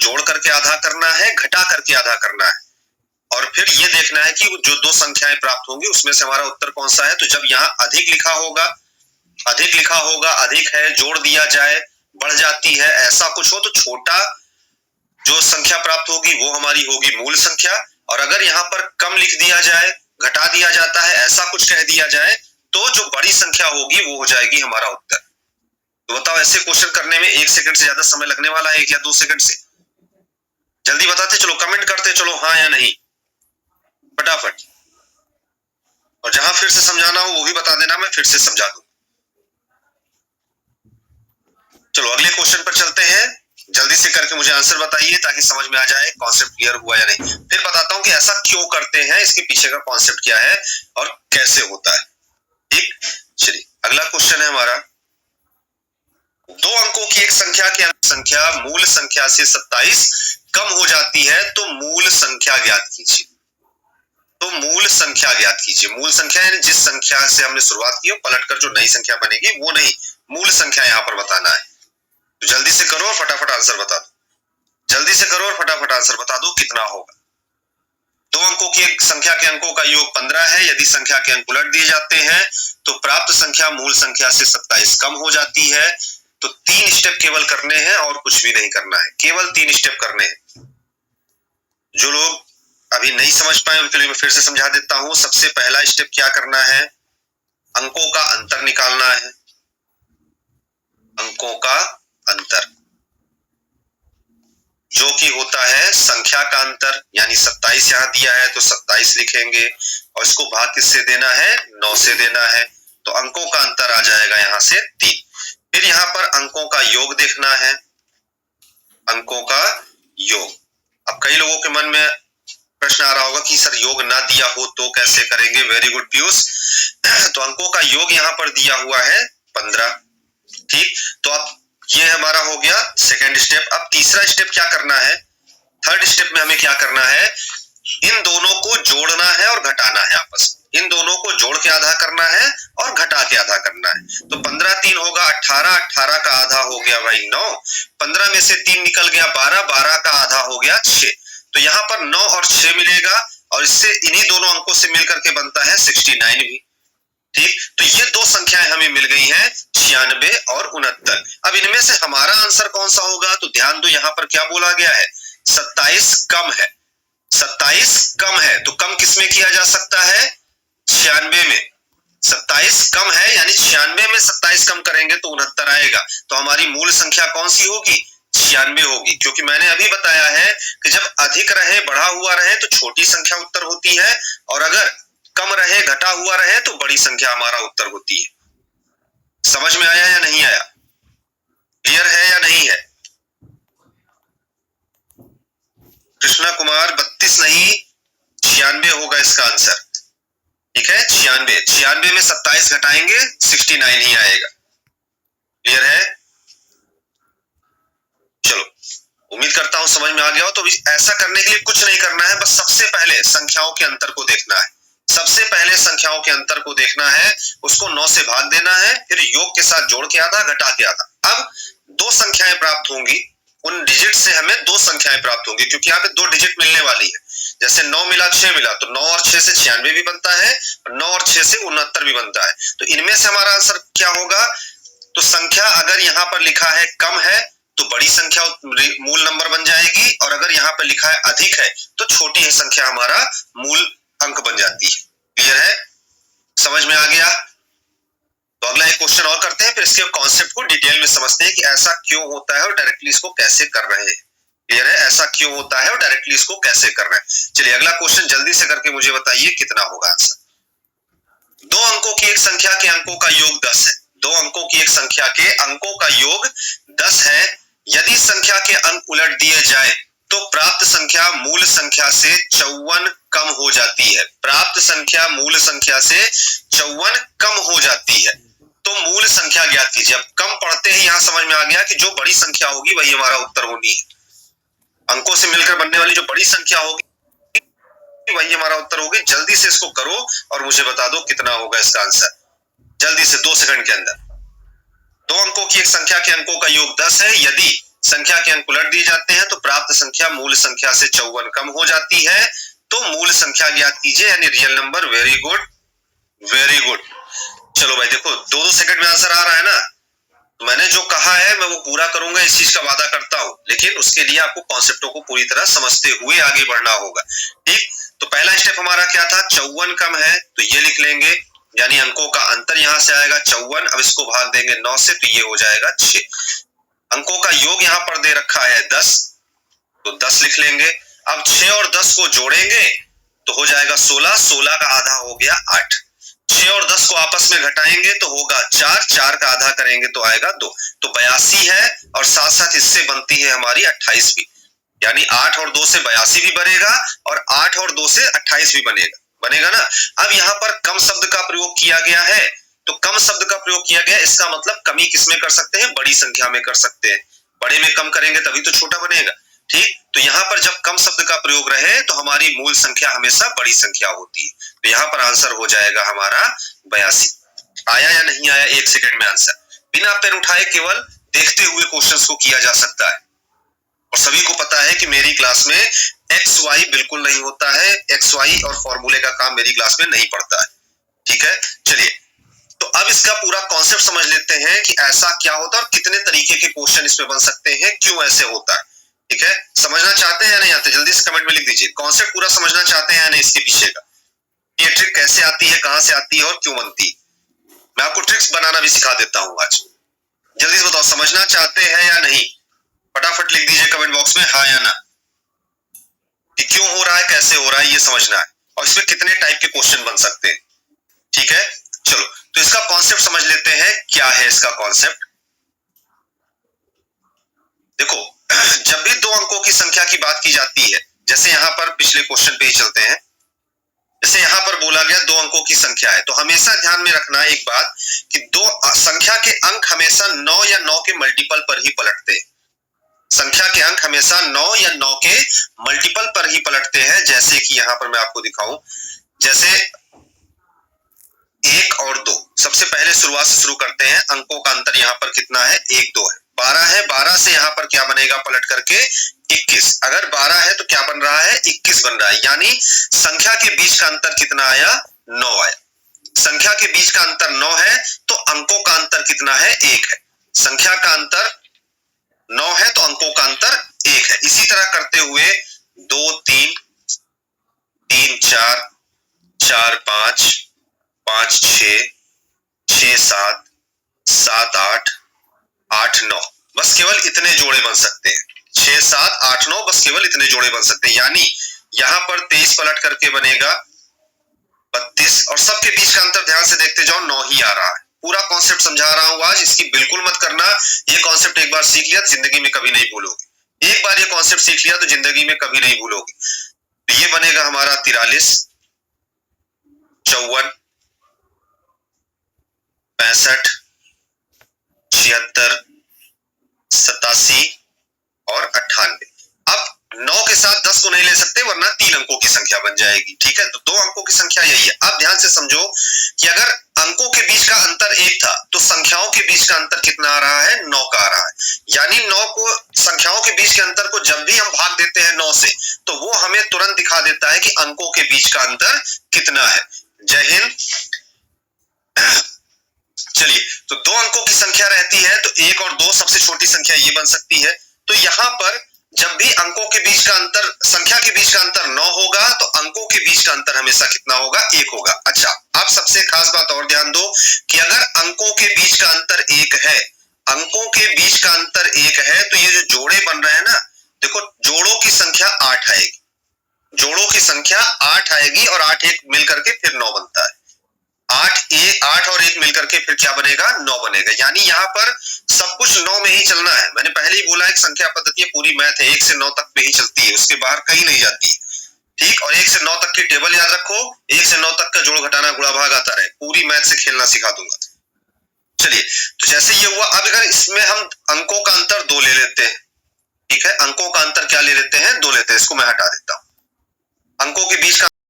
जोड़ करके आधा करना है, घटा करके आधा करना है, और फिर ये देखना है कि जो दो संख्याएं प्राप्त होंगी उसमें से हमारा उत्तर कौन सा है। तो जब यहाँ अधिक लिखा होगा, अधिक है, जोड़ दिया जाए, बढ़ जाती है, ऐसा कुछ हो तो छोटा जो संख्या प्राप्त होगी वो हमारी होगी मूल संख्या, और अगर यहाँ पर कम लिख दिया जाए, घटा दिया जाता है, ऐसा कुछ कह दिया जाए, तो जो बड़ी संख्या होगी वो हो जाएगी हमारा उत्तर। तो बताओ, ऐसे क्वेश्चन करने में 1 सेकंड से ज्यादा समय लगने वाला है, 1 या 2 सेकंड से? जल्दी बताते चलो, कमेंट करते चलो, हाँ या नहीं, फटाफट। और जहां फिर से समझाना हो वो भी बता देना, मैं फिर से समझा दूं। चलो अगले क्वेश्चन पर चलते हैं, जल्दी से करके मुझे आंसर बताइए ताकि समझ में आ जाए कॉन्सेप्ट क्लियर हुआ या नहीं। फिर बताता हूं कि ऐसा क्यों करते हैं, इसके पीछे का कॉन्सेप्ट क्या है और कैसे होता है। ठीक, चलिए अगला क्वेश्चन है हमारा, दो अंकों की एक संख्या की अंक संख्या मूल संख्या से 27 कम हो जाती है तो मूल संख्या ज्ञात कीजिए। तो मूल संख्या ज्ञात कीजिए। मूल संख्या यानी जिस संख्या से हमने शुरुआत की हो, पलटकर जो नई संख्या बनेगी वो नहीं, मूल संख्या यहां पर बताना है। तो जल्दी से करो और फटाफट आंसर बता दो, जल्दी से करो और फटाफट आंसर बता दो कितना होगा। दो अंकों की एक संख्या के अंकों का योग 15 है। यदि संख्या के अंक उलट दिए जाते हैं तो प्राप्त संख्या मूल संख्या से 27 कम हो जाती है। तो 3 स्टेप केवल करने हैं और कुछ भी नहीं करना है, केवल 3 स्टेप करने हैं। जो लोग अभी नहीं समझ पाए उनके लिए मैं फिर से समझा देता हूं। सबसे पहला स्टेप क्या करना है, अंकों का अंतर निकालना है। अंकों का अंतर जो कि होता है संख्या का अंतर, यानी 27 यहां दिया है तो 27 लिखेंगे, और इसको भाग किससे देना है, 9 से देना है। तो अंकों का अंतर आ जाएगा यहां से 3। फिर यहां पर अंकों का योग देखना है, अंकों का योग। अब कई लोगों के मन में प्रश्न आ रहा होगा कि सर योग ना दिया हो तो कैसे करेंगे। Very good Piyush. तो अंकों का योग यहां पर दिया हुआ है 15। ठीक, तो अब ये हमारा हो गया सेकेंड स्टेप। अब तीसरा स्टेप क्या करना है, थर्ड स्टेप में हमें क्या करना है, इन दोनों को जोड़ना है और घटाना है आपस में। इन दोनों को जोड़ के आधा करना है और घटा के आधा करना है। तो 15 3 होगा 18, 18 का आधा हो गया भाई 9, 15 में से 3 निकल गया 12, 12 का आधा हो गया 6। तो यहाँ पर 9 और 6 मिलेगा, और इससे इन्हीं दोनों अंकों से मिलकर के बनता है 69 भी। ठीक, तो ये दो संख्याएं हमें मिल गई हैं 96 और 69। अब इनमें से हमारा आंसर कौन सा होगा, तो ध्यान दो यहाँ पर क्या बोला गया है, 27 कम है। 27 कम है तो कम किसमें किया जा सकता है, 96 में। 27 कम है यानी 96 में 27 कम करेंगे तो 69 आएगा। तो हमारी मूल संख्या कौन सी होगी, 96 होगी। क्योंकि मैंने अभी बताया है कि जब अधिक रहे, बढ़ा हुआ रहे तो छोटी संख्या उत्तर होती है, और अगर कम रहे, घटा हुआ रहे तो बड़ी संख्या हमारा उत्तर होती है। समझ में आया या नहीं आया, क्लियर है या नहीं है? कृष्णा कुमार 32 नहीं 96 होगा इसका आंसर। ठीक है, 96। 96 में 27 घटाएंगे 69 ही आएगा। क्लियर है? चलो उम्मीद करता हूं समझ में आ गया हो। तो ऐसा करने के लिए कुछ नहीं करना है, बस सबसे पहले संख्याओं के अंतर को देखना है। सबसे पहले संख्याओं के अंतर को देखना है, उसको 9 से भाग देना है, फिर योग के साथ जोड़ के आधा, घटा के आधा। अब दो संख्याएं प्राप्त होंगी, उन डिजिट से हमें दो संख्याएं प्राप्त होंगी, क्योंकि यहाँ पे 2 डिजिट मिलने वाली है। जैसे 9 मिला 6 मिला, तो 9 और 6 से 96 भी बनता है, 9 और 6 से 69 भी बनता है। तो इनमें से हमारा आंसर क्या होगा, तो संख्या अगर यहाँ पर लिखा है कम है तो बड़ी संख्या मूल नंबर बन जाएगी, और अगर यहाँ पर लिखा है अधिक है तो छोटी है संख्या हमारा मूल अंक बन जाती है। क्लियर है, समझ में आ गया? तो अगला एक क्वेश्चन और करते हैं, फिर इसके कॉन्सेप्ट को डिटेल में समझते हैं कि ऐसा क्यों होता है और डायरेक्टली इसको कैसे कर रहे हैं। क्लियर है, ऐसा क्यों होता है और डायरेक्टली इसको कैसे कर रहे हैं। चलिए अगला क्वेश्चन जल्दी से करके मुझे बताइए कितना होगा आंसर। दो अंकों की एक संख्या के अंकों का योग 10 है। दो अंकों की एक संख्या के अंकों का योग 10 है। यदि संख्या के अंक उलट दिए जाए तो प्राप्त संख्या मूल संख्या से 54 कम हो जाती है। प्राप्त संख्या मूल संख्या से 54 कम हो जाती है। तो मूल संख्या ज्ञात कीजिए। अब कम पढ़ते ही यहां समझ में आ गया कि जो बड़ी संख्या होगी वही हमारा उत्तर होनी है। अंकों से मिलकर बनने वाली जो बड़ी संख्या होगी वही हमारा उत्तर होगी। जल्दी से इसको करो और मुझे बता दो कितना होगा इसका आंसर, जल्दी से 2 सेकंड के अंदर। दो अंकों की एक संख्या के अंकों का योग 10 है। यदि संख्या के अंक उलट दिए जाते हैं तो प्राप्त संख्या मूल संख्या से 54 कम हो जाती है। तो मूल संख्या ज्ञात कीजिए, यानी real number. Very good, very good. चलो भाई देखो, 2-2 सेकंड में आंसर आ रहा है ना। मैंने जो कहा है मैं वो पूरा करूंगा, इस चीज का वादा करता हूं, लेकिन उसके लिए आपको कॉन्सेप्टों को पूरी तरह समझते हुए आगे बढ़ना होगा। ठीक, तो पहला स्टेप हमारा क्या था, 54 कम है तो ये लिख लेंगे, यानी अंकों का अंतर यहां से आएगा 54। अब इसको भाग देंगे 9 से तो ये हो जाएगा 6। अंकों का योग यहां पर दे रखा है 10, तो 10 लिख लेंगे। अब 6 और 10 को जोड़ेंगे तो हो जाएगा 16, 16 का आधा हो गया 8। 6 और 10 को आपस में घटाएंगे तो होगा 4, 4 का आधा करेंगे तो आएगा 2, तो 82 है। और साथ साथ इससे बनती है हमारी 28 भी, यानी 8 और 2 से 82 भी बनेगा और 8 और 2 से 28 भी बनेगा ना। अब यहाँ पर कम शब्द का प्रयोग किया गया है, तो कम शब्द का प्रयोग किया गया, इसका मतलब कमी किसमें कर सकते हैं, बड़ी संख्या में कर सकते हैं। बड़े में कम करेंगे तभी तो छोटा बनेगा। ठीक, तो यहाँ पर जब कम शब्द का प्रयोग रहे तो हमारी मूल संख्या हमेशा बड़ी संख्या होती है। तो यहाँ पर आंसर हो जाएगा हमारा 82। आया या नहीं आया, 1 सेकंड में आंसर। बिना पेन उठाए केवल देखते हुए क्वेश्चंस को किया जा सकता है। और सभी को पता है कि मेरी क्लास में एक्स वाई बिल्कुल नहीं होता है, एक्स वाई और फॉर्मूले का काम मेरी क्लास में नहीं पड़ता है। ठीक है, चलिए तो अब इसका पूरा कॉन्सेप्ट समझ लेते हैं कि ऐसा क्या होता है और कितने तरीके के क्वेश्चन इसमें बन सकते हैं, क्यों ऐसे होता है। ठीक है, समझना चाहते हैं या नहीं आते, जल्दी से कमेंट में लिख दीजिए। कॉन्सेप्ट पूरा समझना चाहते हैं या नहीं इसके पीछे का, ये ट्रिक कैसे आती है, कहां से आती है और क्यों बनती है। मैं आपको ट्रिक्स बनाना भी सिखा देता हूं आज। जल्दी से बताओ, समझना चाहते हैं या नहीं, फटाफट लिख दीजिए कमेंट बॉक्स में हाँ या ना, कि क्यों हो रहा है, कैसे हो रहा है, ये समझना है और इसमें कितने टाइप के क्वेश्चन बन सकते हैं। ठीक है, चलो तो इसका कॉन्सेप्ट समझ लेते हैं, क्या है इसका कॉन्सेप्ट। देखो, जब भी 2 अंकों की संख्या की बात की जाती है, जैसे यहां पर पिछले क्वेश्चन पे ही चलते हैं, जैसे यहां पर बोला गया 2 अंकों की संख्या है, तो हमेशा ध्यान में रखना है एक बात कि 2 संख्या के अंक हमेशा 9 या 9 के मल्टीपल पर ही पलटते हैं। संख्या के अंक हमेशा 9 या 9 के मल्टीपल पर ही पलटते हैं। जैसे कि यहां पर मैं आपको दिखाऊं, जैसे 1 और 2, सबसे पहले शुरुआत से शुरू करते हैं। अंकों का अंतर यहाँ पर कितना है, 1 2 है। 12 है, 12 से यहाँ पर क्या बनेगा पलट करके 21। अगर 12 है तो क्या बन रहा है, 21 बन रहा है, यानी संख्या के बीच का अंतर कितना आया, 9 आया। संख्या के बीच का अंतर 9 है तो अंकों का अंतर कितना है, 1 है। संख्या का अंतर 9 है तो अंकों का अंतर 1 है। इसी तरह करते हुए 2 3 3 4 4 5 5 6 6 7 7 8 8 9, बस केवल इतने जोड़े बन सकते हैं। 6 7 8 9, बस केवल इतने जोड़े बन सकते हैं, यानी यहां पर 23 पलट करके बनेगा 32 और सबके बीच का अंतर ध्यान से देखते जाओ 9 ही आ रहा है। पूरा कॉन्सेप्ट समझा रहा हूं आज, इसकी बिल्कुल मत करना। ये कॉन्सेप्ट एक बार सीख लिया जिंदगी में कभी नहीं भूलोगे। एक बार ये कॉन्सेप्ट सीख लिया तो जिंदगी में कभी नहीं भूलोगे। तो ये बनेगा हमारा 43 54 65 76 87 और 98। अब 9 के साथ 10 को नहीं ले सकते वरना 3 अंकों की संख्या बन जाएगी। ठीक है, तो 2 अंकों की संख्या यही है। अब ध्यान से समझो कि अगर अंकों के बीच का अंतर 1 था तो संख्याओं के बीच का अंतर कितना आ रहा है, 9 का आ रहा है। यानी 9 को, संख्याओं के बीच के अंतर को जब भी हम भाग देते हैं 9 से, तो वो हमें तुरंत दिखा देता है कि अंकों के बीच का अंतर कितना है। जय हिंद। चलिए, तो 2 अंकों की संख्या रहती है तो 1 और 2, सबसे छोटी संख्या ये बन सकती है। तो यहां पर जब भी अंकों के बीच का अंतर, संख्या के बीच का अंतर 9 होगा तो अंकों के बीच का अंतर हमेशा कितना होगा, 1 होगा। अच्छा, आप सबसे खास बात और ध्यान दो कि अगर अंकों के बीच का अंतर 1 है, अंकों के बीच का अंतर 1 है, तो ये जो जोड़े बन रहे हैं ना, देखो जोड़ों की संख्या 8 आएगी, जोड़ों की संख्या 8 आएगी और 8 1 मिलकर के फिर 9 बनता है। 8 और 1 मिलकर के फिर क्या बनेगा, 9 बनेगा। यानी यहाँ पर सब कुछ 9 में ही चलना है। मैंने पहले ही बोला है कि संख्या पद्धति पूरी मैथ है, 1 से 9 तक में ही चलती है, उसके बाहर कहीं नहीं जाती। ठीक, और 1 से 9 तक की टेबल याद रखो, 1 से 9 तक का जोड़ घटाना गुणा भाग आता रहे, पूरी मैथ से खेलना सिखा दूंगा। चलिए, तो जैसे ये हुआ, अब अगर इसमें हम अंकों का अंतर 2 ले लेते हैं। ठीक है, अंकों का अंतर क्या ले लेते हैं, 2 लेते हैं, इसको मैं हटा देता हूं। अंकों के बीच का